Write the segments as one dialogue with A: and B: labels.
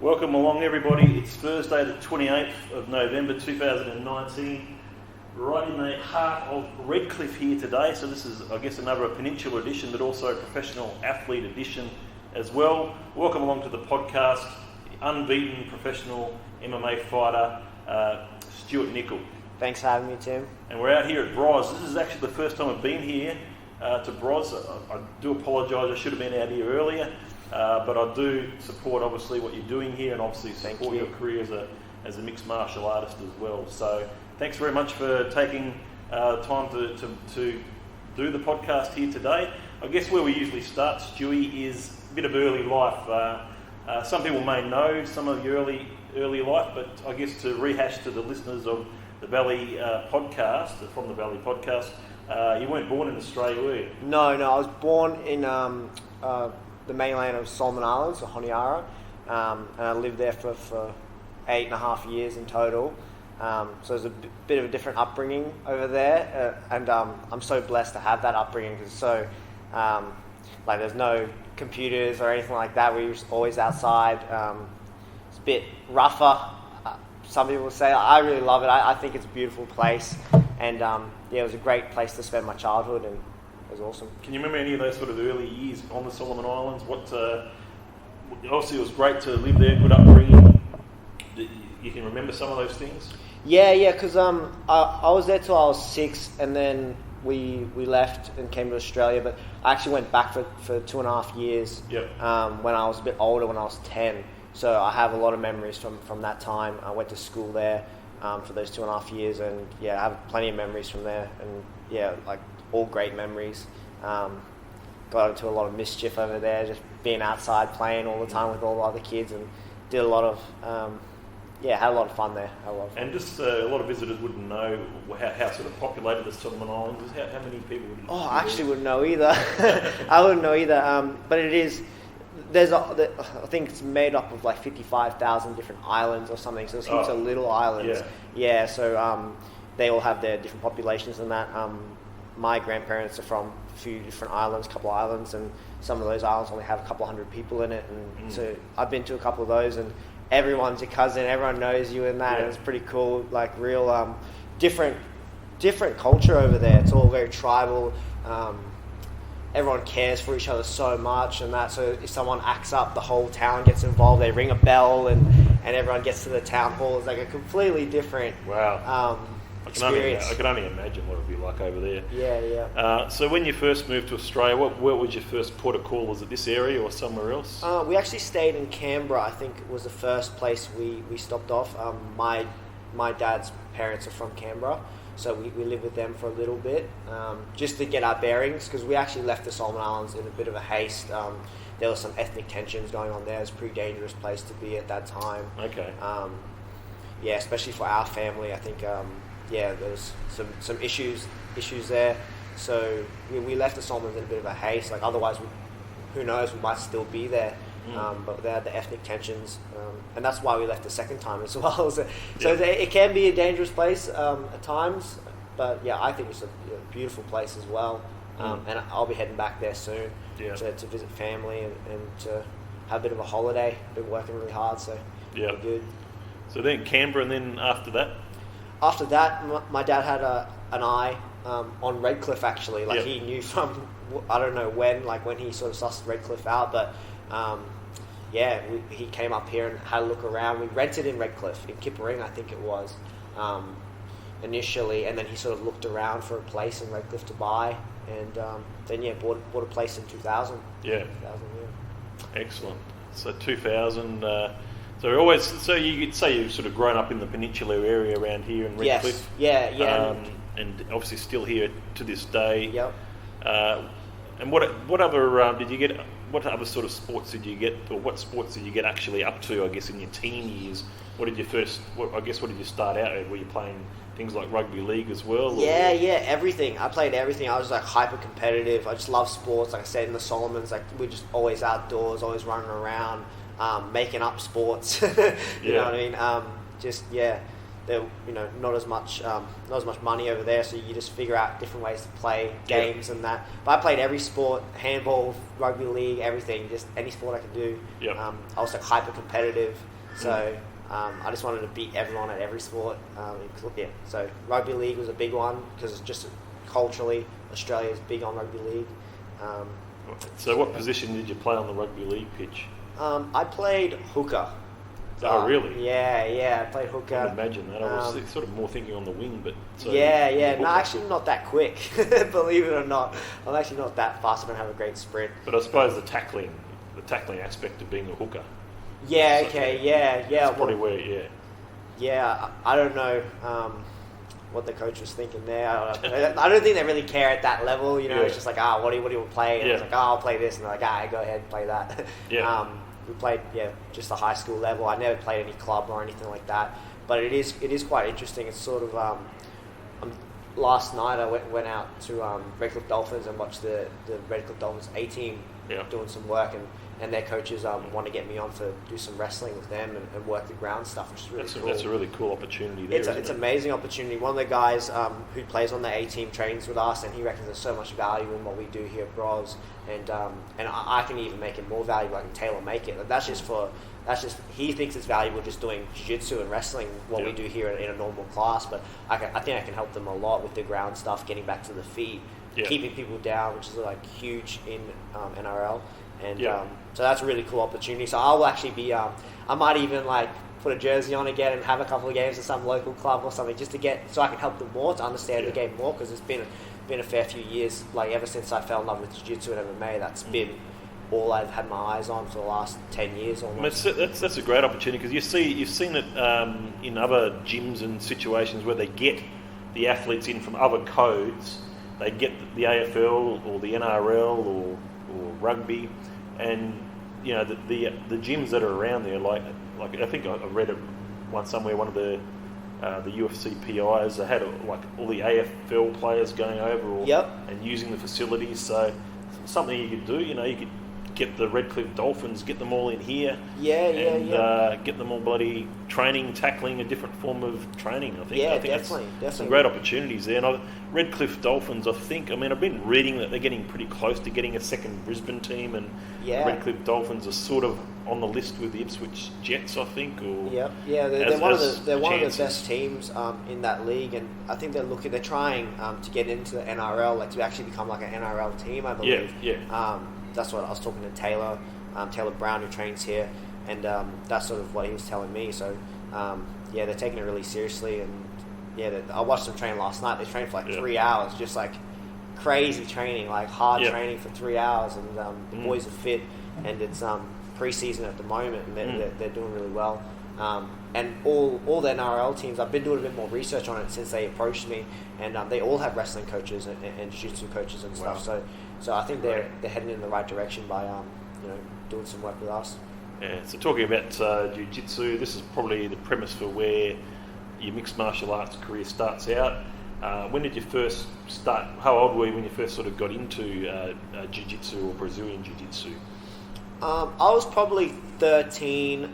A: Welcome along, everybody. It's Thursday, the 28th of November 2019. Right in the heart of Redcliffe here today. So this is, I guess, another Peninsula edition, but also a professional athlete edition as well. Welcome along to the podcast, Unbeaten Professional MMA fighter, Stewart Nicoll.
B: Thanks for having me, Tim.
A: And we're out here at Broz. This is actually the first time I've been here to Broz. I do apologise, I should have been out here earlier. But I do support, obviously, what you're doing here, and obviously support your career as a mixed martial artist as well. So thanks very much for taking time to do the podcast here today. I guess where we usually start, Stewie, is a bit of early life. Some people may know some of your early life, but I guess to rehash to the listeners of the Valley podcast, from the Valley podcast, you weren't born in Australia, were you?
B: No, I was born in the mainland of Solomon Islands, or Honiara, and I lived there for 8.5 years in total. So it was a bit of a different upbringing over there, and I'm so blessed to have that upbringing because there's no computers or anything like that. We were always outside. It's a bit rougher. Some people say. I really love it. I think it's a beautiful place, and it was a great place to spend my childhood, and it was awesome.
A: Can you remember any of those sort of early years on the Solomon Islands? Obviously it was great to live there, good upbringing. You can remember some of those things?
B: Yeah, because I was there till I was 6, and then we left and came to Australia, but I actually went back for 2.5 years.
A: Yep.
B: When I was a bit older, when I was 10. So I have a lot of memories from that time. I went to school there for those 2.5 years, and I have plenty of memories from there, and all great memories. Got into a lot of mischief over there, just being outside playing all the time with all the other kids, and did a lot of had a lot of fun there.
A: And just a lot of visitors wouldn't know how sort of populated the Solomon Islands is. How many people would?
B: I actually wouldn't know either. I wouldn't know either. But it is. I think it's made up of like 55,000 different islands or something. So there's heaps of little islands. Yeah. So they all have their different populations and that. My grandparents are from a few different islands, couple of islands, and some of those islands only have a couple hundred people in it. And so I've been to a couple of those, and everyone's your cousin, everyone knows you in that, and it's pretty cool, like real different culture over there. It's all very tribal. Everyone cares for each other so much, and that. So if someone acts up, the whole town gets involved. They ring a bell, and everyone gets to the town hall. It's like a completely different experience.
A: I can only imagine what it would be like over there.
B: Yeah.
A: So when you first moved to Australia, where was your first port of call? Was it this area or somewhere else?
B: We actually stayed in Canberra. I think it was the first place we stopped off. My dad's parents are from Canberra, so we lived with them for a little bit, just to get our bearings, because we actually left the Solomon Islands in a bit of a haste. There was some ethnic tensions going on there. It was a pretty dangerous place to be at that time.
A: Okay.
B: Especially for our family, I think. There was some issues there. So we left the Solomons in a bit of a haste. Like otherwise, who knows, we might still be there. But they had the ethnic tensions, and that's why we left the second time as well. So it can be a dangerous place at times, but I think it's a beautiful place as well. And I'll be heading back there soon to visit family and to have a bit of a holiday. Been working really hard, so good.
A: So then Canberra, and then after that?
B: After that, my dad had an eye on Redcliffe, actually. He knew from, I don't know when he sort of sussed Redcliffe out, but he came up here and had a look around. We rented in Redcliffe, in Kipparing, I think it was, initially, and then he sort of looked around for a place in Redcliffe to buy, and then bought a place in 2000.
A: Excellent. So 2000... So you could say you've sort of grown up in the peninsula area around here in Redcliffe.
B: Yes. Yeah.
A: And obviously still here to this day.
B: Yep.
A: And what other did you get? What other sort of sports did you get, or what sports did you get actually up to? I guess in your teen years, what did you start out at? Were you playing things like Rugby League as well?
B: Everything. I played everything. I was like hyper competitive. I just love sports. Like I said, in the Solomons, like we're just always outdoors, always running around. Making up sports, you know what I mean? There, not as much money over there, so you just figure out different ways to play games and that. But I played every sport: handball, rugby league, everything, just any sport I could do. I was like hyper competitive. So I just wanted to beat everyone at every sport. So rugby league was a big one because it's just culturally Australia is big on rugby league.
A: So what position did you play on the rugby league pitch?
B: I played hooker.
A: Oh, really?
B: Yeah, I played hooker.
A: I can imagine that. I was sort of more thinking on the wing, but... So
B: no, actually not that quick, believe it or not. I'm actually not that fast. I don't have a great sprint.
A: But I suppose the tackling aspect of being a hooker.
B: Yeah,
A: so,
B: okay, yeah.
A: That's probably where,
B: Yeah, I don't know what the coach was thinking there. I don't think they really care at that level, you know. It's just like, what do you play? And it's like, I'll play this. And they're like, go ahead and play that.
A: Yeah.
B: We played, just the high school level. I never played any club or anything like that. But it is quite interesting. It's sort of, last night I went out to Redcliffe Dolphins and watched the Redcliffe Dolphins A team doing some work, and their coaches want to get me on to do some wrestling with them and work the ground stuff, which is really cool. That's
A: a really cool opportunity there.
B: It's an amazing opportunity. One of the guys who plays on the A team trains with us, and he reckons there's so much value in what we do here at Broz, and I can even make it more valuable. I can tailor make it. That's just he thinks it's valuable just doing jiu-jitsu and wrestling what we do here in a normal class, but I think I can help them a lot with the ground stuff, getting back to the feet, keeping people down, which is like huge in NRL. And so that's a really cool opportunity. So I'll actually be, I might even like put a jersey on again and have a couple of games at some local club or something, just to so I can help them more to understand the game more, because it's been a fair few years, like ever since I fell in love with jiu-jitsu and MMA, that's been all I've had my eyes on for the last 10 years almost.
A: That's a great opportunity, because you've seen it in other gyms and situations where they get the athletes in from other codes. They get the AFL or the NRL or rugby, and you know the gyms that are around there, like I think I read it once somewhere, one of the UFC PIs, they had like all the AFL players going over and using the facilities. So something you could do, you could get the Redcliffe Dolphins, get them all in here, get them all bloody training, tackling a different form of training. I think
B: definitely.
A: Some great opportunities there. And Redcliffe Dolphins, I've been reading that they're getting pretty close to getting a second Brisbane team, and Redcliffe Dolphins are sort of on the list with the Ipswich Jets, I think.
B: They're one of the best teams in that league, and I think they're trying to get into the NRL, like to actually become like an NRL team, I believe. That's what I was talking to Taylor Brown, who trains here, and that's sort of what he was telling me. So they're taking it really seriously, and I watched them train last night. They trained for like 3 hours, just like crazy traiing, like hard training for 3 hours, and the boys are fit, and it's pre-season at the moment, and they're doing really well. And all the NRL teams, I've been doing a bit more research on it since they approached me, and they all have wrestling coaches and jiu-jitsu coaches and stuff. So I think they're heading in the right direction by doing some work with us.
A: Yeah. So talking about jiu-jitsu, this is probably the premise for where your mixed martial arts career starts out. When did you first start? How old were you when you first sort of got into jiu-jitsu or Brazilian jiu-jitsu?
B: I was probably 13.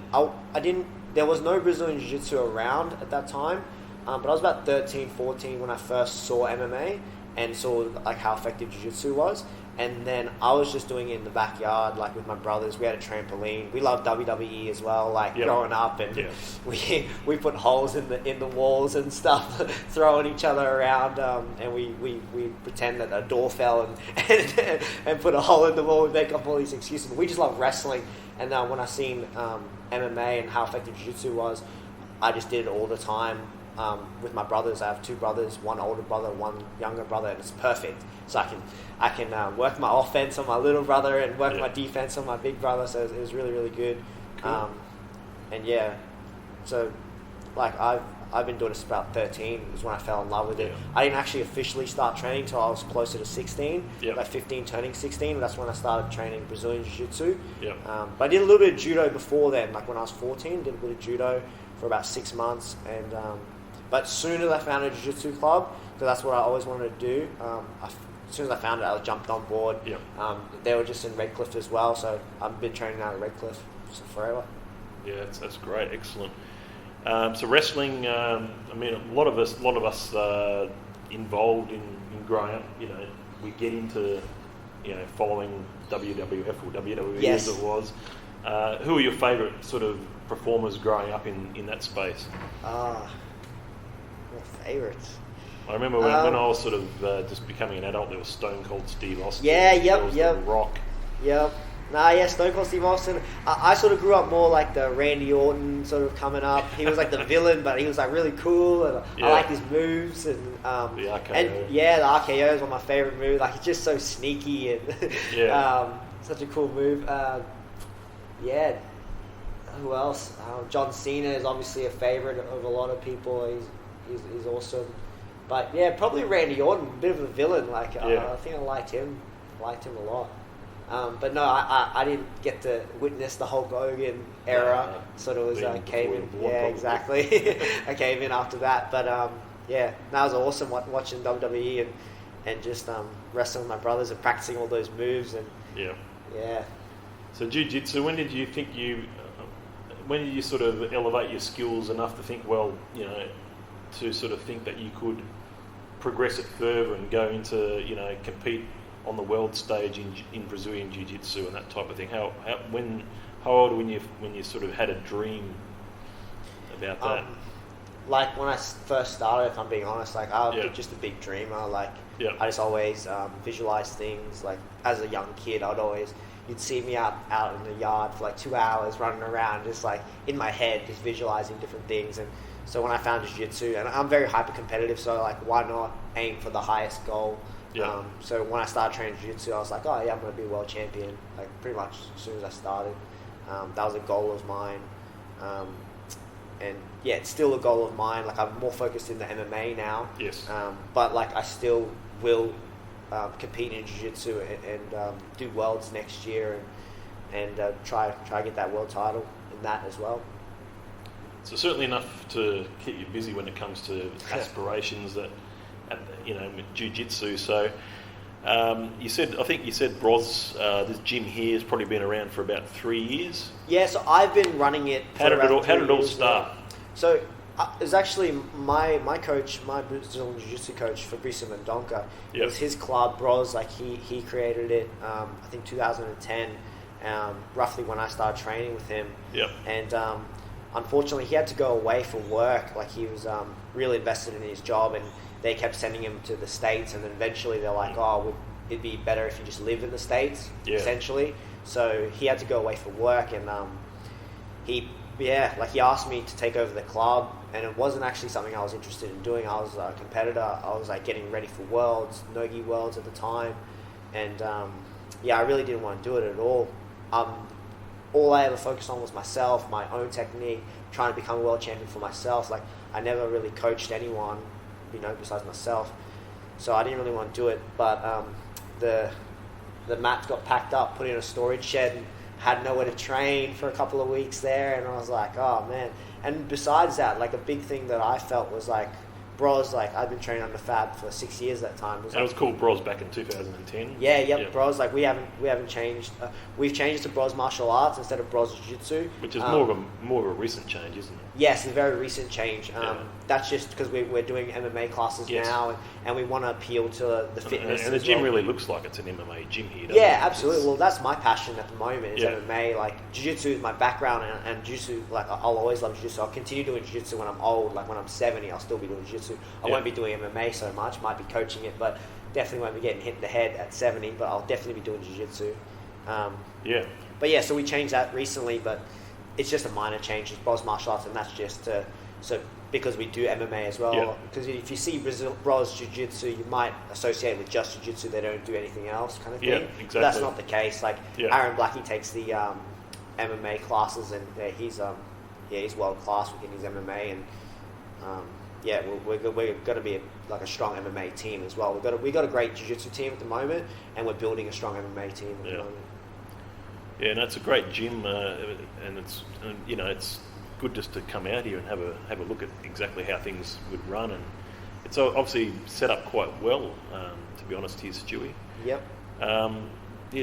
B: There was no Brazilian Jiu-Jitsu around at that time, but I was about 13, 14 when I first saw MMA and saw like how effective Jiu-Jitsu was. And then I was just doing it in the backyard, like with my brothers. We had a trampoline. We loved WWE as well, like growing up, and we put holes in the walls and stuff, throwing each other around, and we pretend that a door fell and put a hole in the wall. We make up all these excuses. But we just love wrestling. And when I seen MMA and how effective Jiu-Jitsu was, I just did it all the time with my brothers. I have two brothers, one older brother, one younger brother, and it's perfect. So I can work my offense on my little brother and work my defense on my big brother. So it was really, really good. Cool. So like I've been doing this about 13 is when I fell in love with it. I didn't actually officially start training until I was closer to 16, like 15 turning 16. That's when I started training Brazilian Jiu-Jitsu. But I did a little bit of judo before then. Like when I was 14, did a bit of judo for about 6 months. And but as soon as I found a Jiu-Jitsu club, because that's what I always wanted to do, as soon as I found it, I jumped on board. They were just in Redcliffe as well, so I've been training out at Redcliffe forever. Yeah,
A: that's great, excellent. So wrestling, a lot of us involved in growing up, we get into, following WWF or WWE as it was. Who are your favourite sort of performers growing up in that space?
B: My favourites.
A: I remember when I was sort of just becoming an adult, there was Stone Cold Steve Austin.
B: Yeah,
A: there was The Rock.
B: Yep. Stone Cold Steve Austin. I sort of grew up more like the Randy Orton sort of coming up. He was like the villain, but he was like really cool, and I like his moves and
A: the RKO.
B: And the RKO is one of my favorite moves. Like he's just so sneaky and such a cool move. Who else? John Cena is obviously a favorite of a lot of people. He's awesome. But yeah, probably Randy Orton, a bit of a villain. Like I think I liked him a lot. But no, I didn't get to witness the Hulk Hogan era. Sort of came in. Yeah, exactly. I came in after that. But that was awesome watching WWE and just wrestling with my brothers and practicing all those moves and yeah.
A: So jiu-jitsu, when did you sort of elevate your skills enough to think, to sort of think that you could progress it further and go into, compete on the world stage in Brazilian Jiu Jitsu and that type of thing? How old when you sort of had a dream about that?
B: Like when I first started, if I'm being honest, like I was just a big dreamer. Like I just always visualized things. Like as a young kid, you'd see me out in the yard for like 2 hours running around, just like in my head, just visualizing different things. And so when I found jiu-jitsu, and I'm very hyper competitive, so like why not aim for the highest goal?
A: Yeah.
B: So when I started training jiu-jitsu, I was like, I'm going to be a world champion. Like pretty much as soon as I started, that was a goal of mine. And yeah, it's still a goal of mine. Like I'm more focused in the MMA now.
A: Yes.
B: But like I still will compete in jiu-jitsu and do worlds next year and try to get that world title in that as well.
A: So certainly enough to keep you busy when it comes to aspirations with jiu-jitsu. So I think you said Broz, this gym here has probably been around for about 3 years.
B: Yeah, so I've been running it.
A: How did it all start?
B: So it was actually my coach, my Brazilian Jiu Jitsu coach, Fabrício Mendonça. It was his club, Broz. Like he created it. I think 2010, roughly when I started training with him.
C: Yep.
B: And unfortunately, he had to go away for work. Like he was really invested in his job, and they kept sending him to the States. And then eventually, they're like, it'd be better if you just lived in the States, essentially. So he had to go away for work, and he asked me to take over the club, and it wasn't actually something I was interested in doing. I was a competitor. I was like getting ready for Worlds, Nogi Worlds at the time, and I really didn't want to do it at all. All I ever focused on was myself, my own technique, trying to become a world champion for myself. Like I never really coached anyone, besides myself. So I didn't really want to do it. But the mats got packed up, put in a storage shed, and had nowhere to train for a couple of weeks there. And I was like, oh man. And besides that, like a big thing that I felt was like, Broz, like I've been training under Fab for 6 years at that time.
C: That was called Broz back in 2010.
B: Yep. Broz, like we haven't changed. We've changed it to Broz Martial Arts instead of Broz Jiu Jitsu,
C: which is more of a recent change, isn't it?
B: Yes, a very recent change. That's just because we're doing MMA classes now, and we want to appeal to the fitness.
C: And the gym really looks like it's an MMA gym here.
B: Yeah, absolutely. Well, that's my passion at the moment is MMA. Like Jiu-Jitsu is my background, and Jiu-Jitsu, like I'll always love Jiu-Jitsu. I'll continue doing Jiu-Jitsu when I'm old. Like when I'm 70, I'll still be doing Jiu-Jitsu. I won't be doing MMA so much. Might be coaching it, but definitely won't be getting hit in the head at 70. But I'll definitely be doing Jiu-Jitsu. But yeah, so we changed that recently, but it's just a minor change. It's Broz Martial Arts, and that's just because we do MMA as well. Because if you see Broz Jiu-Jitsu, you might associate with just Jiu-Jitsu. They don't do anything else, kind of thing.
C: Yeah, exactly.
B: But that's not the case. Like Aaron Blackie takes the MMA classes, and he's world class within his MMA, and we're going to be a strong MMA team as well. We've got a great Jiu-Jitsu team at the moment, and we're building a strong MMA team at the moment.
C: Yeah, and it's a great gym, and it's it's good just to come out here and have a look at exactly how things would run, and it's obviously set up quite well. To be honest, here, Stewie.
B: Yep.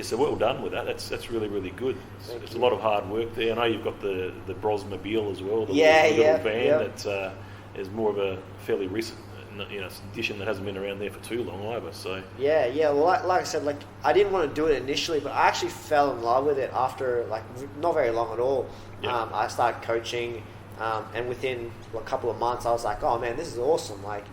C: So well done with that. That's really, really good. It's a lot of hard work there. I know you've got the Brozmobile as well. The little van that is more of a fairly recent it's a condition that hasn't been around there for too long either. So
B: yeah. Well, like I said, like I didn't want to do it initially, but I actually fell in love with it after like not very long at all.
C: Yeah.
B: I started coaching, and within a couple of months, I was like, oh man, this is awesome. Like,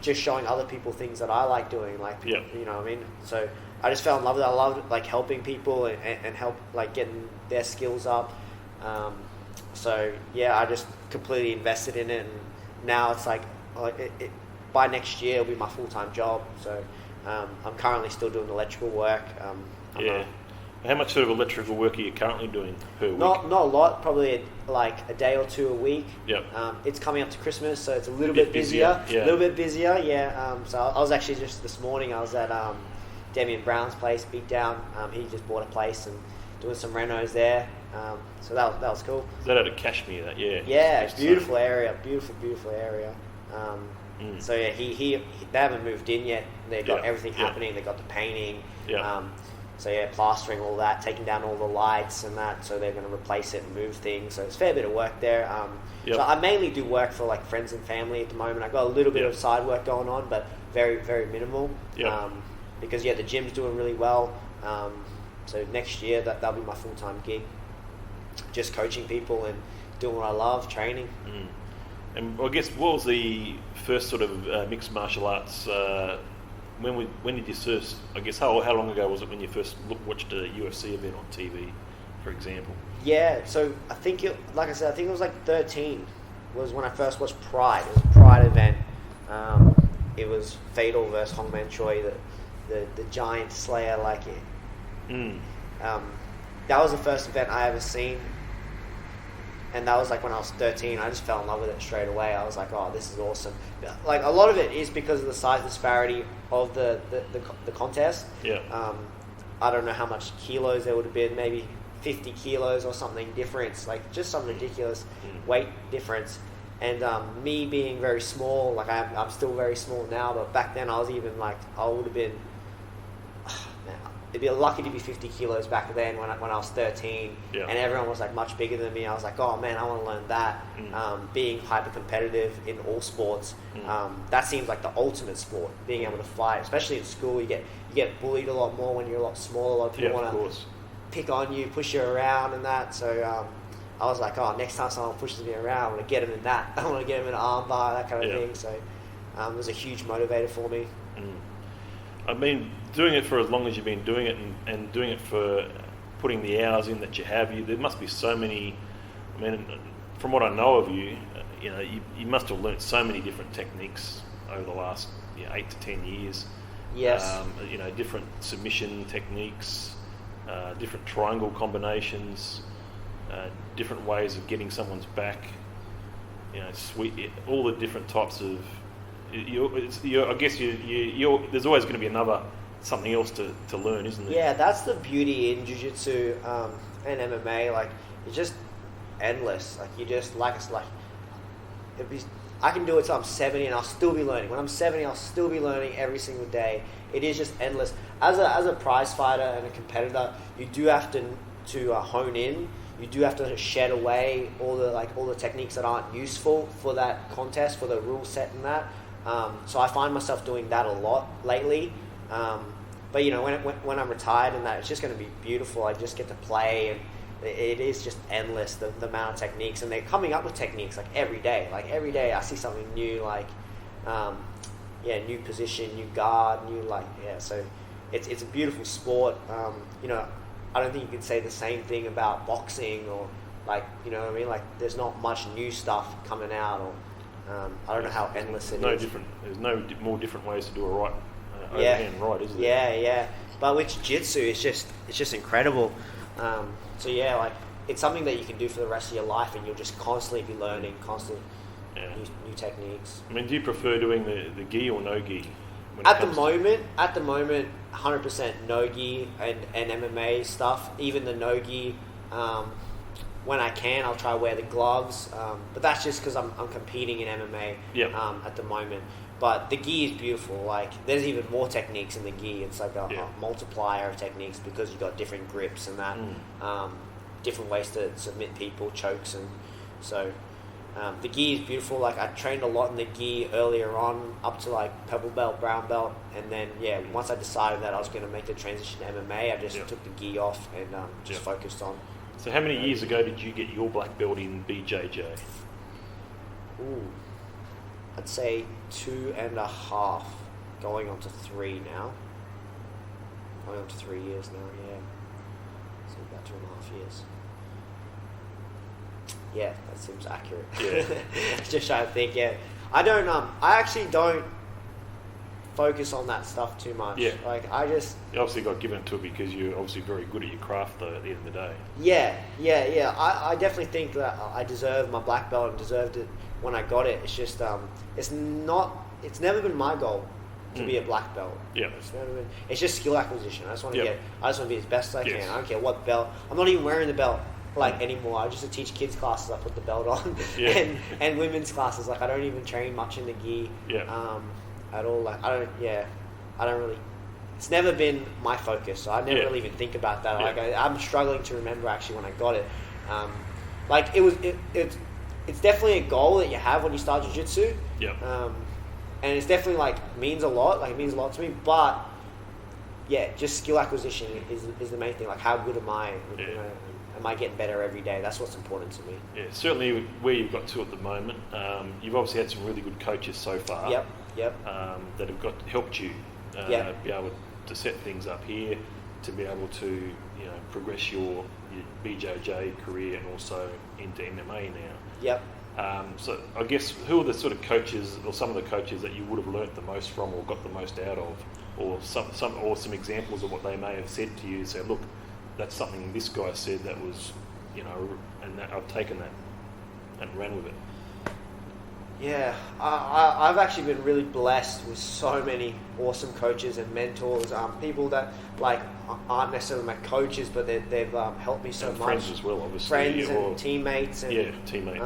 B: just showing other people things that I like doing. Like, you know what I mean? So I just fell in love with it. I loved like helping people and help like getting their skills up. So yeah, I just completely invested in it, and now it's like by next year it'll be my full-time job. So I'm currently still doing electrical work.
C: How much sort of electrical work are you currently doing per week?
B: Not a lot, probably like a day or two a week.
C: Yep.
B: It's coming up to Christmas, so it's a little bit busier.
C: Yeah.
B: A little bit busier, yeah. So I was actually just this morning, I was at Damian Brown's place, Beatdown. He just bought a place and doing some renos there. So that was cool.
C: Is that out of Kashmir? That
B: yeah, beautiful area, beautiful area. So yeah, he they haven't moved in yet. They've got everything happening. They've got the painting. So yeah, plastering all that, taking down all the lights and that. So they're going to replace it and move things. So it's a fair bit of work there. So I mainly do work for like friends and family at the moment. I got a little bit of side work going on, but very, very minimal. Because the gym's doing really well. So next year that'll be my full-time gig. Just coaching people and doing what I love, training.
C: And I guess what was the first sort of mixed martial arts? When did you first? I guess how long ago was it when you first watched a UFC event on TV, for example?
B: Yeah, so I think it was like 13 was when I first watched Pride. It was a Pride event. It was Fatal versus Hongman Choi, the giant slayer like it. That was the first event I ever seen. And that was like when I was 13. I just fell in love with it straight away. I was like, oh, this is awesome. Like a lot of it is because of the size disparity of the contest. I don't know how much kilos there would have been, maybe 50 kilos or something difference, like just some ridiculous weight difference. And me being very small, like I'm still very small now, but back then I was even like, I would have been, it'd be lucky to be 50 kilos back then when I was 13, and everyone was like much bigger than me. I was like, oh man, I want to learn that. Being hyper competitive in all sports, that seems like the ultimate sport. Being able to fight, especially in school, you get bullied a lot more when you're a lot smaller. A lot of people want to pick on you, push you around, and that. So I was like, oh, next time someone pushes me around, I want to get them in that. I want to get them in an arm bar, that kind of thing. So it was a huge motivator for me.
C: I mean, doing it for as long as you've been doing it, and doing it for putting the hours in that you have, there must be so many. I mean, from what I know of you, you must have learnt so many different techniques over the last 8 to 10 years.
B: Yes.
C: Different submission techniques, different triangle combinations, different ways of getting someone's back. All the different types of. I guess there's always going to be something else to learn, isn't there?
B: Yeah, that's the beauty in jiu-jitsu and MMA. Like, it's just endless. Like, you just I can do it till I'm 70 and I'll still be learning. When I'm 70, I'll still be learning every single day. It is just endless. As a prize fighter and a competitor, you do have to hone in. You do have to shed away all the techniques that aren't useful for that contest, for the rule set and that. So I find myself doing that a lot lately. But when I'm retired and that, it's just going to be beautiful. I just get to play, and it is just endless, the amount of techniques. And they're coming up with techniques like every day. Like every day I see something new, like new position, new guard, so it's a beautiful sport. I don't think you can say the same thing about boxing or what I mean? Like there's not much new stuff coming out, or I don't know how endless it is.
C: There's no more different ways to do a right overhand right, is there?
B: Yeah. But with jiu-jitsu, it's just incredible. It's something that you can do for the rest of your life, and you'll just constantly be learning, new techniques.
C: I mean, do you prefer doing the gi or no gi?
B: At the moment, 100% no gi and MMA stuff. Even the no gi, when I can, I'll try to wear the gloves. But that's just because I'm competing in MMA at the moment. But the gi is beautiful. Like, there's even more techniques in the gi. It's like a multiplier of techniques because you've got different grips and that, different ways to submit people, chokes, and so The gi is beautiful. Like I trained a lot in the gi earlier on, up to like purple belt, brown belt, and then once I decided that I was going to make the transition to MMA, I just took the gi off and just focused on.
C: So how many years ago did you get your black belt in BJJ?
B: Ooh, I'd say 2.5, going on to 3 now. Going on to 3 years now, yeah. So about 2.5 years. Yeah, that seems accurate.
C: Yeah.
B: Just trying to think, I actually don't focus on that stuff too much.
C: Yeah.
B: Like, I just...
C: You obviously got given it to it because you're obviously very good at your craft, though, at the end of the day.
B: Yeah. I definitely think that I deserve my black belt and deserved it when I got it. It's just, it's never been my goal to be a black belt.
C: Yeah.
B: It's just skill acquisition. I just want to be as best as I can. I don't care what belt. I'm not even wearing the belt anymore. I just teach kids classes. I put the belt on, and women's classes. Like I don't even train much in the gi at all. Like I don't really. It's never been my focus, so I never really even think about that.
C: Yeah.
B: Like I'm struggling to remember actually when I got it. It's definitely a goal that you have when you start jiu-jitsu.
C: Yeah.
B: And it's definitely means a lot. Like it means a lot to me, but just skill acquisition is the main thing. Like how good am I?
C: Yeah.
B: Am I getting better every day? That's what's important to me.
C: Yeah, certainly where you've got to at the moment, you've obviously had some really good coaches so far.
B: Yep.
C: That have helped you be able to set things up here, to be able to progress your BJJ career and also into MMA now.
B: Yep.
C: So I guess who are the sort of coaches or some of the coaches that you would have learnt the most from or got the most out of, or some examples of what they may have said to you? Say, look, that's something this guy said that was, and that I've taken that and ran with it.
B: Yeah, I've actually been really blessed with so many awesome coaches and mentors, people that aren't necessarily my coaches, but they've helped me so much.
C: Friends as well, obviously.
B: Friends and teammates. And,
C: teammates.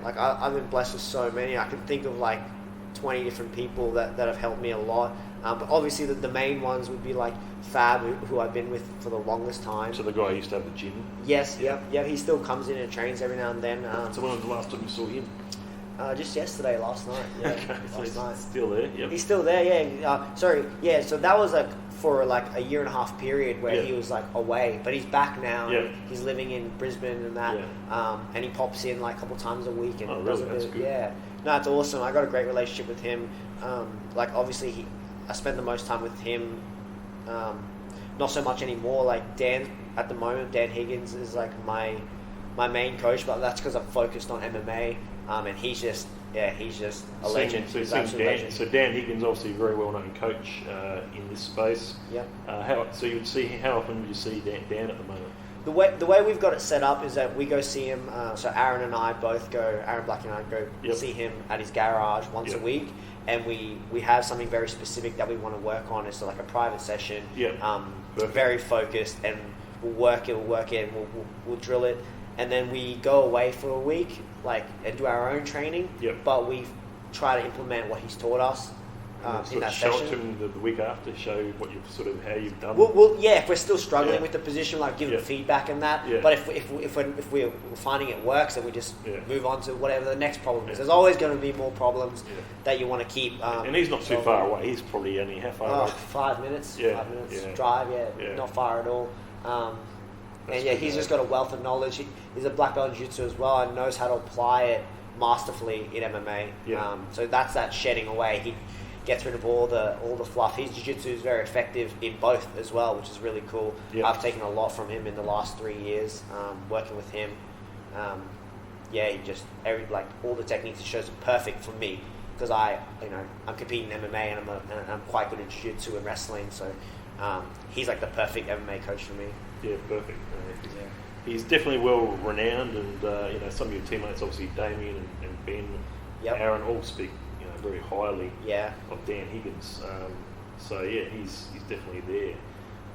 B: I've been blessed with so many. I can think of 20 different people that have helped me a lot. But obviously the main ones would be Fab, who I've been with for the longest time.
C: So the guy who used to have the gym?
B: Yes, yep. He still comes in and trains every now and then.
C: So when was the last time you saw him?
B: Just yesterday, last night. Yeah,
C: okay, so
B: last night.
C: Still there? Yep.
B: He's still there, yeah. So that was for a 1.5 year period where he was away, but he's back now.
C: Yeah.
B: He's living in Brisbane and that, and he pops in a couple times a week and does
C: That's good.
B: Yeah, no, it's awesome. I got a great relationship with him. Obviously, I spend the most time with him. Not so much anymore. Dan at the moment, Dan Higgins is my main coach, but that's because I'm focused on MMA. And he's just a legend.
C: So Dan Higgins, obviously a very well-known coach in this space.
B: Yeah.
C: So you would see, how often would you see Dan at the moment?
B: The way we've got it set up is that we go see him. So Aaron and I both go. Aaron Black and I go see him at his garage once a week, and we have something very specific that we want to work on. It's a private session. Very focused, and we'll work it. We'll drill it, and then we go away for a week, and do our own training. But we try to implement what he's taught us in that
C: show
B: session.
C: it to him the week after. Show what you've how you've done.
B: If we're still struggling with the position, give them feedback and that. But if we're finding it works, then we just move on to whatever the next problem is. There's always going to be more problems that you want to keep.
C: And he's not too far away. He's probably only how far away?
B: 5 minutes. 5 minutes
C: Yeah.
B: drive. Not far at all. He's just got a wealth of knowledge. He's a black belt in jiu-jitsu as well and knows how to apply it masterfully in MMA. So that's that shedding away. He gets rid of all the fluff. His jiu-jitsu is very effective in both as well, which is really cool. I've taken a lot from him in the last 3 years working with him. He just all the techniques he shows are perfect for me because I'm competing in MMA and I'm quite good at jiu-jitsu and wrestling. So he's the perfect MMA coach for me.
C: Yeah, perfect. He's definitely well renowned, and some of your teammates, obviously Damien and Ben, Aaron, all speak very highly of Dan Higgins. He's definitely there.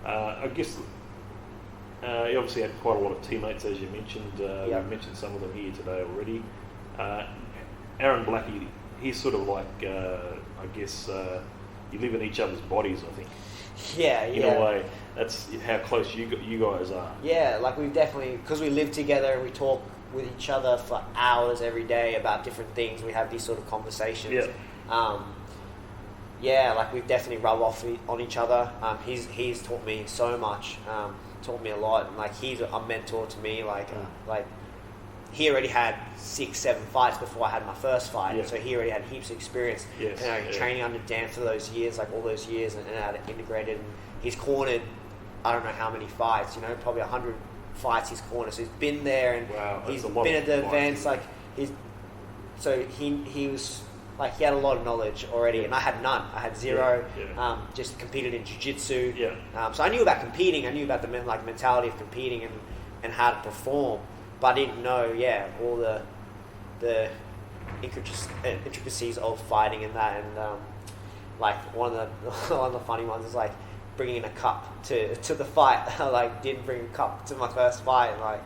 C: I guess he obviously had quite a lot of teammates, as you mentioned. We mentioned some of them here today already. Aaron Blackie, he's sort of I guess you live in each other's bodies, I think. In a way, that's how close you guys are.
B: Yeah, we definitely, because we live together and we talk with each other for hours every day about different things. We have these sort of conversations. Like we've definitely rubbed off on each other. He's taught me so much, taught me a lot, and like he's a mentor to me. Like he already had 6-7 fights before I had my first fight, so he already had heaps of experience. Training under Dan for those years, like all those years, and how to integrate it. And he's cornered, I don't know how many fights, probably 100 fights he's cornered. So he's been there, and he's been at the events. Like he was like he had a lot of knowledge already, and I had none. I had zero. Just competed in jiu-jitsu. So I knew about competing. I knew about the mentality of competing and how to perform. But I didn't know, all the intricacies of fighting and that. And like one of the funny ones is like bringing in a cup to the fight. I like didn't bring a cup to my first fight. And like,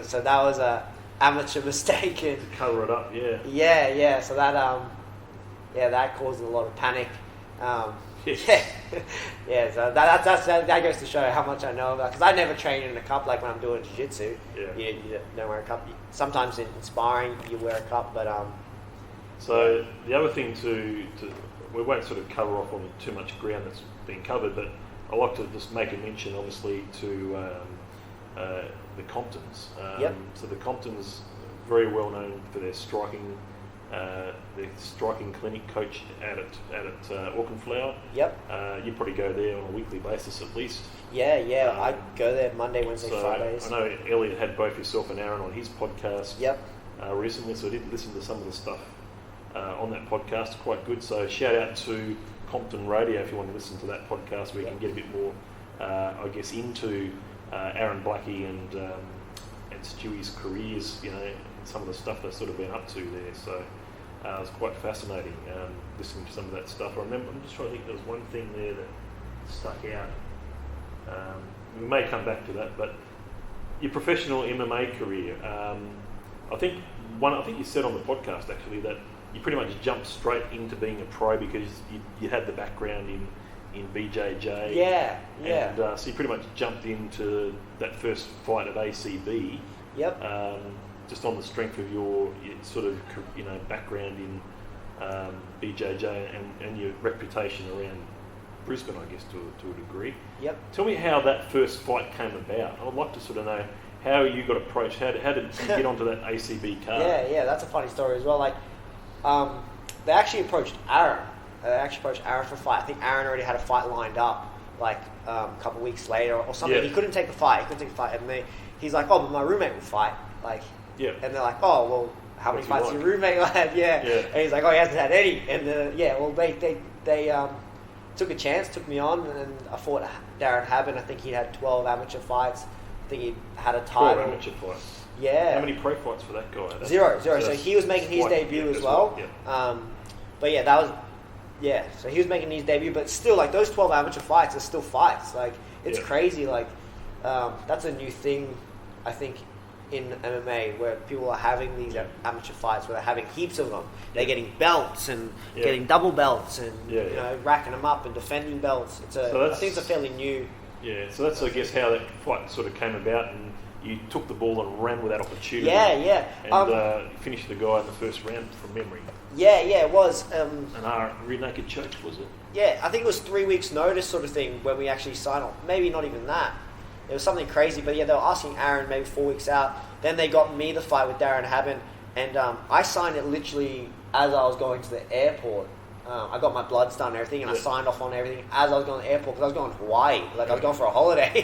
B: so that was a amateur mistake. And
C: to cover it up,
B: So that that caused a lot of panic. So that goes to show how much I know about, because I never train in a cup like when I'm doing jiu-jitsu. You don't wear a cup. Sometimes in sparring you wear a cup, but
C: So the other thing to we won't sort of cover off on too much ground that's been covered, but I like to just make a mention, obviously, to the Comptons. So the Comptons, very well known for their striking. The striking clinic coach out at Auchenflower. You probably go there on a weekly basis at least.
B: I go there Monday, Wednesday, Fridays.
C: I know Elliot had both yourself and Aaron on his podcast recently, so I did listen to some of the stuff on that podcast. Quite good. So shout out to Compton Radio if you want to listen to that podcast, where you can get a bit more, I guess, into Aaron Blackie and Stewie's careers, some of the stuff they've sort of been up to there. So it was quite fascinating listening to some of that stuff. I'm just trying to think, there was one thing there that stuck out. We may come back to that, but your professional MMA career, I think you said on the podcast actually that you pretty much jumped straight into being a pro because you had the background in BJJ. And so you pretty much jumped into that first fight at ACB. Just on the strength of your sort of background in BJJ and your reputation around Brisbane, I guess, to a degree. Tell me how that first fight came about. I would like to sort of know how you got approached. How did you get onto that ACB card?
B: That's a funny story as well. Like, they actually approached Aaron. For a fight. I think Aaron already had a fight lined up, like a couple of weeks later or something. He couldn't take the fight. And he's like, "Oh, but my roommate will fight." Like. And they're like, "Oh, well, how many fights does your roommate had?" And he's like, "Oh, he hasn't had any." And they took a chance, took me on, and I fought Darren Haben. I think he had 12 amateur fights. I think he had a title.
C: 12 amateur fights.
B: How
C: many pro fights for that guy?
B: Zero. So he was making his debut as well. So he was making his debut, but still, like, those 12 amateur fights are still fights. Like, it's crazy. Like, that's a new thing, I think, in MMA, where people are having these amateur fights, where they're having heaps of them. They're getting belts and getting double belts and racking them up and defending belts. I think it's a fairly new.
C: So that's, I guess, how that fight sort of came about, and you took the ball and ran with that opportunity. And finished the guy in the first round from memory.
B: It was.
C: An rear naked choke, was it?
B: I think it was 3 weeks notice sort of thing when we actually signed on. Maybe not even that. It was something crazy, but they were asking Aaron maybe 4 weeks out. Then they got me the fight with Darren Haben, and I signed it literally as I was going to the airport. I got my bloods done and everything, and I signed off on everything as I was going to the airport, because I was going to Hawaii. Like, I was going for a holiday.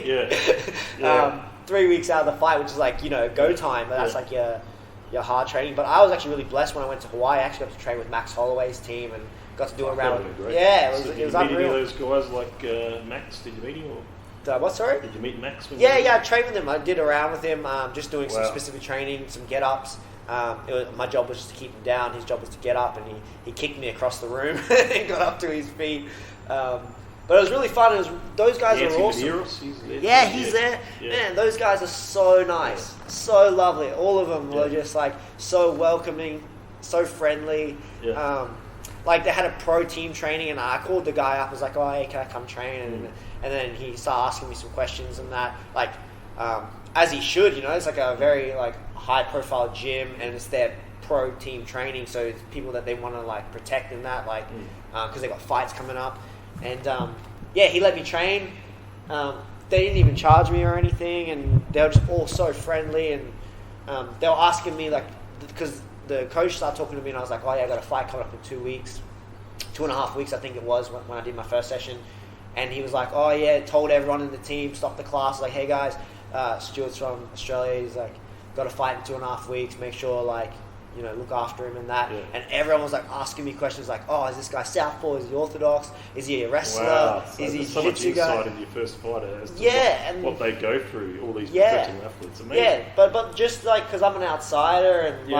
B: 3 weeks out of the fight, which is like, go time, but that's like your hard training. But I was actually really blessed when I went to Hawaii. I actually got to train with Max Holloway's team and got to do a round. It was unreal. Did you meet any of those guys like Max? Did you meet him? What, sorry?
C: Did you meet Max?
B: I trained with him. I did a round with him, just doing some specific training, some get-ups. My job was just to keep him down. His job was to get up, and he kicked me across the room and got up to his feet. But it was really fun. Those guys are awesome. He's there. Man, those guys are so nice, so lovely. All of them were just like so welcoming, so friendly. Like, they had a pro team training, and I called the guy up. I was like, "Oh, hey, can I come train?" And then he started asking me some questions and that. Like, as he should. It's like a very like high profile gym, and it's their pro team training, so it's people that they want to like protect in that, like because they got fights coming up, and he let me train. They didn't even charge me or anything, and they were just all so friendly, and they were asking me like, because the coach started talking to me, and I was like, oh yeah, I got a fight coming up in 2 weeks, 2.5 weeks I think it was when I did my first session, and he was like, oh yeah, told everyone in the team, stopped the class, like, hey guys, Stewart's from Australia, he's like, got a fight in 2.5 weeks, make sure like, look after him and that. Yeah. And everyone was like asking me questions like, oh, is this guy southpaw? Is he orthodox? Is he a wrestler?
A: Wow. So
B: is he
A: so much insight into your first fighter as to what they go through, all these professional athletes. Amazing.
B: Yeah, but just like, because I'm an outsider and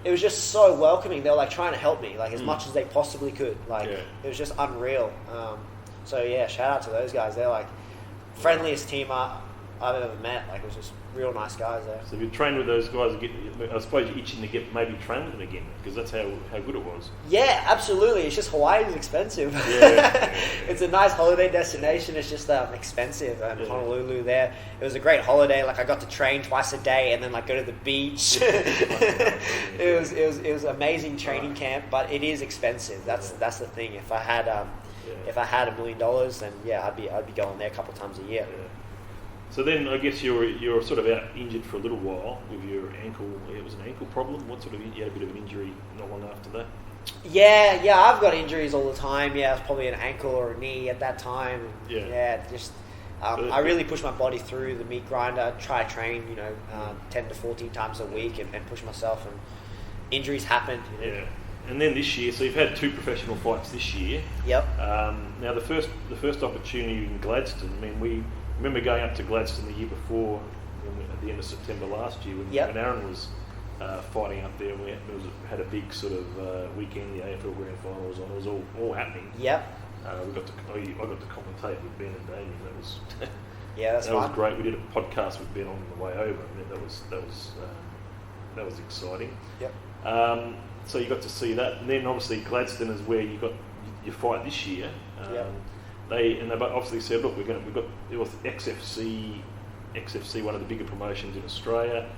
B: it was just so welcoming. They were like trying to help me like as much as they possibly could. Like it was just unreal. So yeah, shout out to those guys. They're like friendliest team I've ever met. Like it was just real nice guys there.
A: So if you trained with those guys, I suppose you're itching to get maybe trained with them again, because that's how good it was.
B: Yeah, absolutely. It's just Hawaii is expensive. It's a nice holiday destination. It's just expensive. And Honolulu there, it was a great holiday. Like I got to train twice a day and then like go to the beach. It was amazing training camp, but it is expensive. That's the thing. If I had $1 million, then I'd be going there a couple times a year.
A: Yeah. So then I guess you're sort of out injured for a little while with your ankle. It was an ankle problem. You had a bit of an injury not long after that?
B: Yeah, I've got injuries all the time. Yeah, it was probably an ankle or a knee at that time. I really push my body through the meat grinder, try to train, 10 to 14 times a week and push myself, and injuries happen.
A: Yeah. And then this year, so you've had 2 professional fights this year.
B: Yep.
A: Now the first opportunity in Gladstone, I mean, we remember going up to Gladstone the year before, at the end of September last year, when Aaron was fighting up there. We had a big sort of weekend. The AFL Grand Final was on. It was all happening.
B: Yep.
A: I got to commentate with Ben and Damien. That was
B: that
A: was great. We did a podcast with Ben on the way over. I mean, that was exciting.
B: Yep.
A: So you got to see that, and then obviously Gladstone is where you got your fight this year. They obviously said, look, we've got it was XFC, one of the bigger promotions in Australia,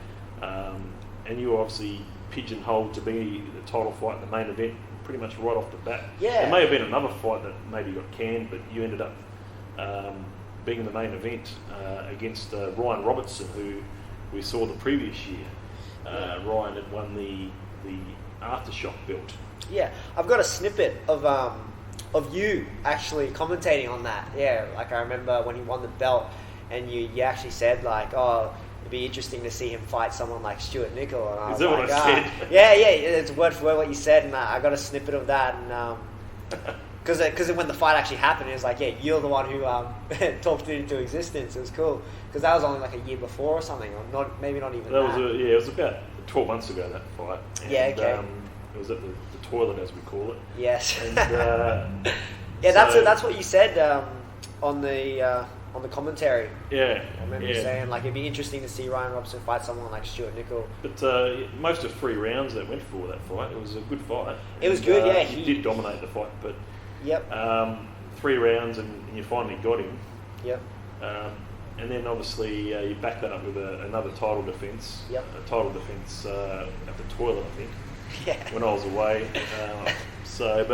A: and you were obviously pigeonholed to be the title fight in the main event pretty much right off the bat.
B: Yeah.
A: There may have been another fight that maybe got canned, but you ended up being the main event against Ryan Robertson, who we saw the previous year. Ryan had won the Aftershock belt.
B: Yeah, I've got a snippet of you actually commentating on that. Yeah, like I remember when he won the belt, and you actually said like, oh, it'd be interesting to see him fight someone like Stewart Nicoll. And I was
A: Is that
B: like,
A: what I said?
B: Yeah, it's word for word what you said, and I got a snippet of that, and because when the fight actually happened, it was like, yeah, you're the one who talked it into existence. It was cool, because that was only like a year before or something, or maybe not even that.
A: It was about 12 months ago, that fight. And,
B: okay.
A: It was at the toilet, as we call it.
B: Yes.
A: And,
B: that's what you said on the commentary.
A: Yeah.
B: I remember you saying like it'd be interesting to see Ryan Robertson fight someone like Stewart Nicoll.
A: But most of 3 rounds that went for that fight, it was a good fight.
B: It was good, yeah.
A: He did dominate the fight, but 3 rounds and you finally got him.
B: Yep.
A: And then obviously you backed that up with another title defence.
B: Yep.
A: A title defence at the toilet, I think.
B: Yeah.
A: When I was away. I
B: think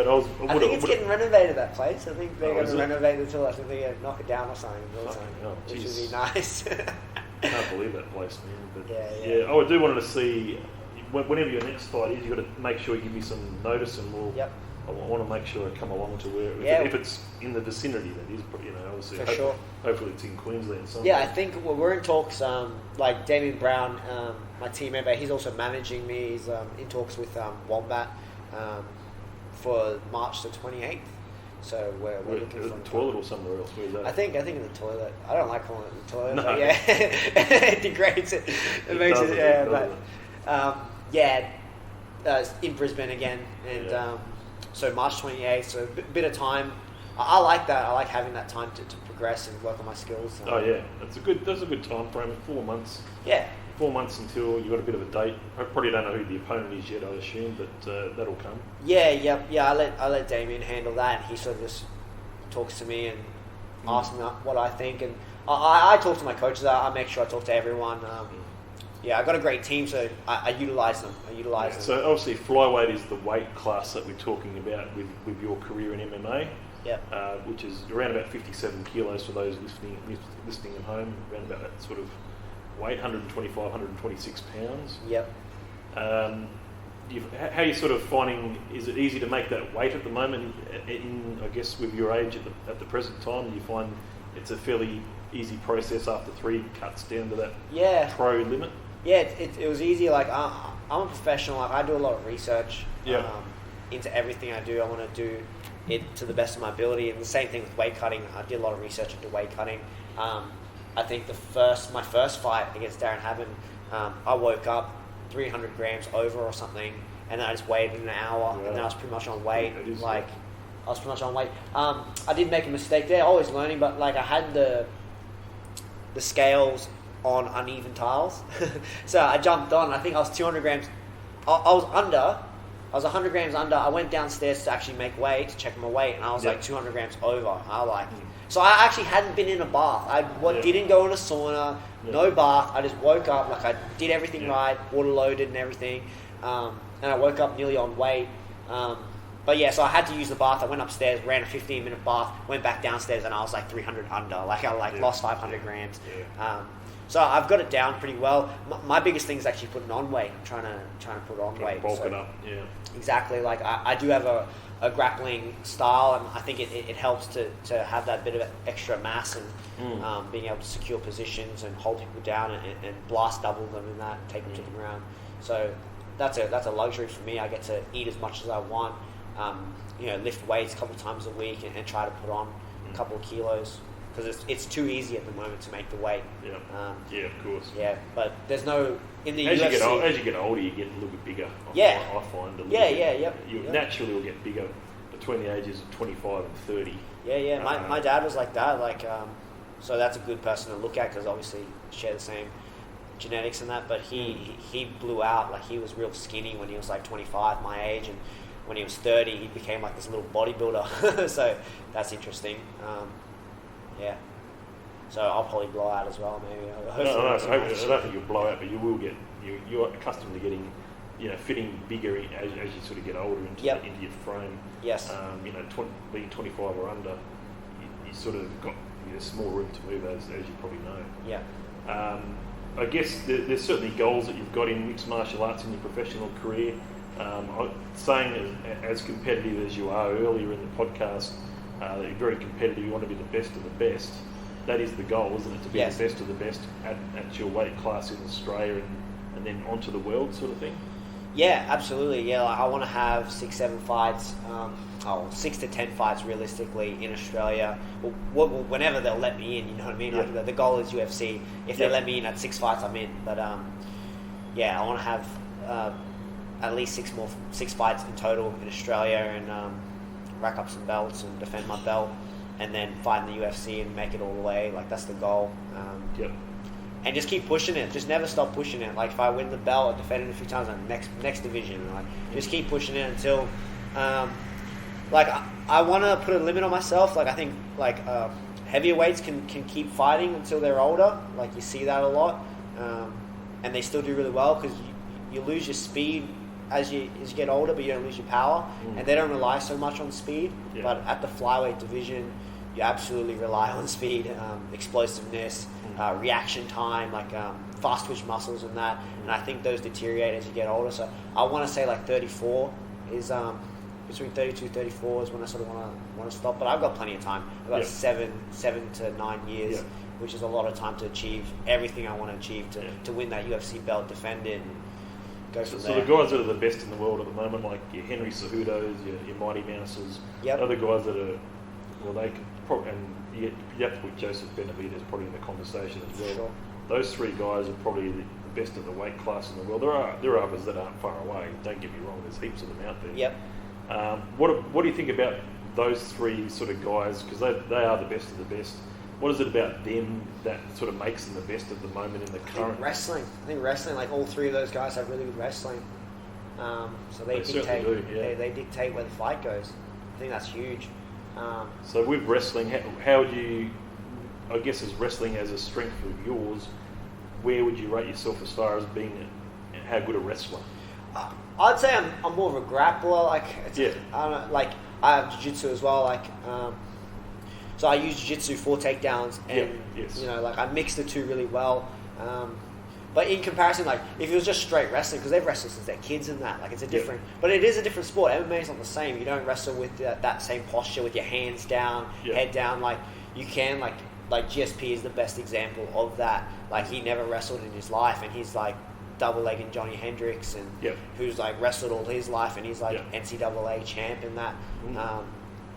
B: it's getting renovated, that place. I think they're going to renovate it until I think they're going to knock it down or something. Which would be nice.
A: I can't believe that place, man. But
B: yeah.
A: I do want to see, whenever your next fight is, you've got to make sure you give me some notice, and I want to make sure I come along to where, if it's in the vicinity, that is, obviously.
B: For sure.
A: Hopefully it's in Queensland somewhere.
B: Yeah, I think we're in talks, like Damien Brown, my team member, he's also managing me. He's in talks with Wombat for March the 28th. So we're looking for
A: the toilet or somewhere else. Where's that?
B: I think in the toilet. I don't like calling it the toilet.
A: No.
B: But yeah, it degrades it. It makes it. It's in Brisbane again, and so March 28th. So a bit of time. I like that. I like having that time to progress and work on my skills.
A: That's a good time frame. 4 months.
B: Yeah.
A: 4 months until you got a bit of a date. I probably don't know who the opponent is yet, I assume, but that'll come.
B: Yeah. I let Damien handle that, and he sort of just talks to me and asks me what I think, and I talk to my coaches. I make sure I talk to everyone. I got a great team, so I utilize them.
C: So obviously flyweight is the weight class that we're talking about with your career in MMA. Which is around about 57 kilos for those listening at home, around about that sort of weight, 125, 126 pounds. How are you sort of finding, is it easy to make that weight at the moment, I guess with your age at the present time? Do you find it's a fairly easy process after 3 cuts down to that pro limit?
B: It was easy. Like I'm a professional. Like I do a lot of research into everything I do. I want to do it to the best of my ability, and the same thing with weight cutting. I did a lot of research into weight cutting. I think my first fight against Darren Haven, I woke up 300 grams over or something, and then I just weighed in an hour, and then I was pretty much on weight. I did make a mistake there, always learning, but like I had the scales on uneven tiles, so I jumped on. I think I was 200 grams. I was 100 grams under. I went downstairs to actually make weight, to check my weight, and I was like 200 grams over. So I actually hadn't been in a bath. Didn't go in a sauna, no bath. I just woke up, like I did everything right, water loaded and everything, and I woke up nearly on weight. So I had to use the bath. I went upstairs, ran a 15-minute bath, went back downstairs, and I was like 300 under. Like I lost 500 grams. So I've got it down pretty well. My biggest thing is actually putting on weight. I'm trying to put on weight.
C: Bulk it up,
B: Exactly. Like I do have a grappling style, and I think it helps to have that bit of extra mass and being able to secure positions and hold people down and blast double them in that, take them to the ground. So that's a luxury for me. I get to eat as much as I want. Lift weights a couple of times a week and try to put on a couple of kilos. Because it's too easy at the moment to make the weight.
C: Of course.
B: But there's no in the
C: as
B: UFC.
C: As you get older, you get a little bit bigger. I find a little bit. You naturally will get bigger between the ages of 25 and 30.
B: My dad was like that. So that's a good person to look at because obviously share the same genetics and that. But he blew out. Like he was real skinny when he was like 25, my age, and when he was 30, he became like this little bodybuilder. So that's interesting. So I'll probably blow out as well, maybe.
C: I don't think you'll blow out, but you will get. You're accustomed to getting, fitting bigger as you sort of get older into your frame.
B: Yes.
C: Being 25 or under, you sort of got small room to move as you probably know. I guess there's certainly goals that you've got in mixed martial arts in your professional career. Saying as competitive as you are earlier in the podcast. That you're very competitive, you want to be the best of the best. That is the goal, isn't it? To be the best of the best at your weight class in Australia and then onto the world sort of thing? Yeah,
B: absolutely. I want to have 6-7 fights, 6 to 10 fights realistically in Australia. Whenever they'll let me in, you know what I mean? Like the goal is UFC. If they let me in at 6 fights, I'm in. But I want to have at least 6 fights in total in Australia and rack up some belts and defend my belt and then fight in the UFC and make it all the way. Like that's the goal. And just keep pushing it. Just never stop pushing it. Like if I win the belt, I defend it a few times, like next division. Like just keep pushing it until I want to put a limit on myself. Like I think heavyweights can keep fighting until they're older. Like you see that a lot. And they still do really well because you lose your speed as you get older, but you don't lose your power, and they don't rely so much on speed. But at the flyweight division, you absolutely rely on speed, explosiveness, reaction time, fast twitch muscles and that. And I think those deteriorate as you get older. So I want to say 34 is between 32 and 34 is when I sort of want to stop. But I've got plenty of time. I've got 7 to 9 years, which is a lot of time to achieve everything I want to achieve to win that UFC belt, defend it. So
C: the guys that are the best in the world at the moment, like your Henry Cejudos, your Mighty Mouses, other guys that are, they could probably, and you have to put Joseph Benavidez probably in the conversation as well.
B: Sure.
C: Those 3 guys are probably the best of the weight class in the world. There are others that aren't far away. Don't get me wrong. There's heaps of them out there. What do you think about those 3 sort of guys? Because they are the best of the best. What is it about them that sort of makes them the best at the moment in the current...
B: Wrestling. I think wrestling, all 3 of those guys have really good wrestling. So they dictate. They dictate where the fight goes. I think that's huge.
C: So with wrestling, how would you I guess as wrestling as a strength of yours, where would you rate yourself as far as being how good a wrestler?
B: I'd say I'm more of a grappler. Like, I don't know, like I have jiu-jitsu as well. Like, so I use jiu-jitsu for takedowns, and you know, like I mix the two really well. But in comparison, like if it was just straight wrestling, because they've wrestled since they're kids and that, like it's a different. But it is a different sport. MMA is not the same. You don't wrestle with that same posture with your hands down, head down. Like you can, like GSP is the best example of that. Like he never wrestled in his life, and he's like double-legging Johnny Hendricks, and who's like wrestled all his life, and he's like NCAA champ in that.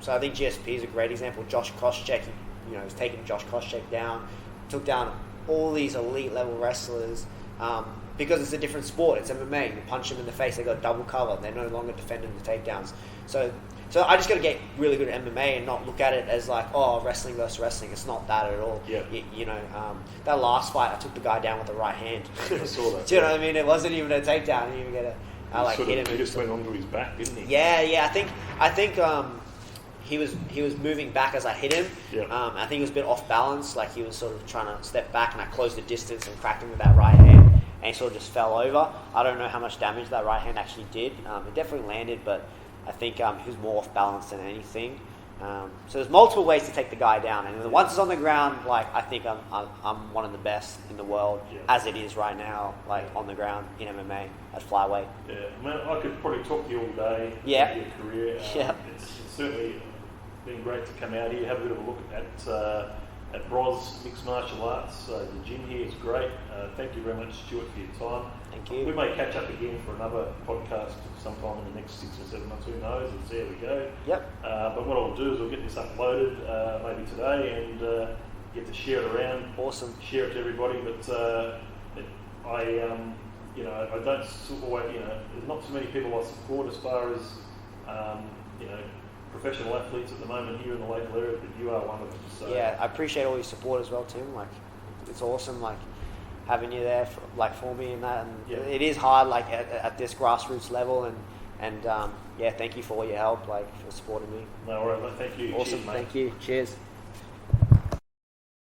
B: So I think GSP is a great example. Josh Koscheck, you know, was taking Josh Koscheck down, took down all these elite level wrestlers, because it's a different sport. It's MMA. You punch them in the face, they got double cover. They're no longer defending the takedowns. So I just got to get really good at MMA and not look at it as like, oh, wrestling versus wrestling. It's not that at all. You know, that last fight, I took the guy down with the right hand.
C: I saw that.
B: Do you know what I mean? It wasn't even a takedown. I didn't even get I hit him.
C: He just went onto his back, didn't he?
B: Yeah. I think he was moving back as I hit him. I think he was a bit off balance. Like he was sort of trying to step back, and I closed the distance and cracked him with that right hand, and he sort of just fell over. I don't know how much damage that right hand actually did. It definitely landed, but I think he was more off balance than anything. So there's multiple ways to take the guy down, and once it's on the ground, like I think I'm one of the best in the world as it is right now, like on the ground in MMA at flyweight.
C: Yeah, man, I could probably talk to you all day.
B: Yeah.
C: Your career. It's certainly been great to come out here, have a bit of a look at Broz Mixed Martial Arts. The gym here is great. Thank you very much, Stewart, for your time.
B: Thank you.
C: We may catch up again for another podcast sometime in the next 6 or 7 months. Who knows? And see how we go. But what I'll do is I'll get this uploaded maybe today and get to share it around.
B: Awesome.
C: Share it to everybody. But I don't always, there's not too many people I support as far as professional athletes at the moment here in the local area, but you are one of them. So.
B: Yeah, I appreciate all your support as well, Tim. Like, it's awesome, like having you there for me and that. And it is hard, like at this grassroots level, and thank you for all your help, like for supporting me.
C: No worries, thank you.
B: Awesome,
C: Cheers, mate.
B: Thank you. Cheers.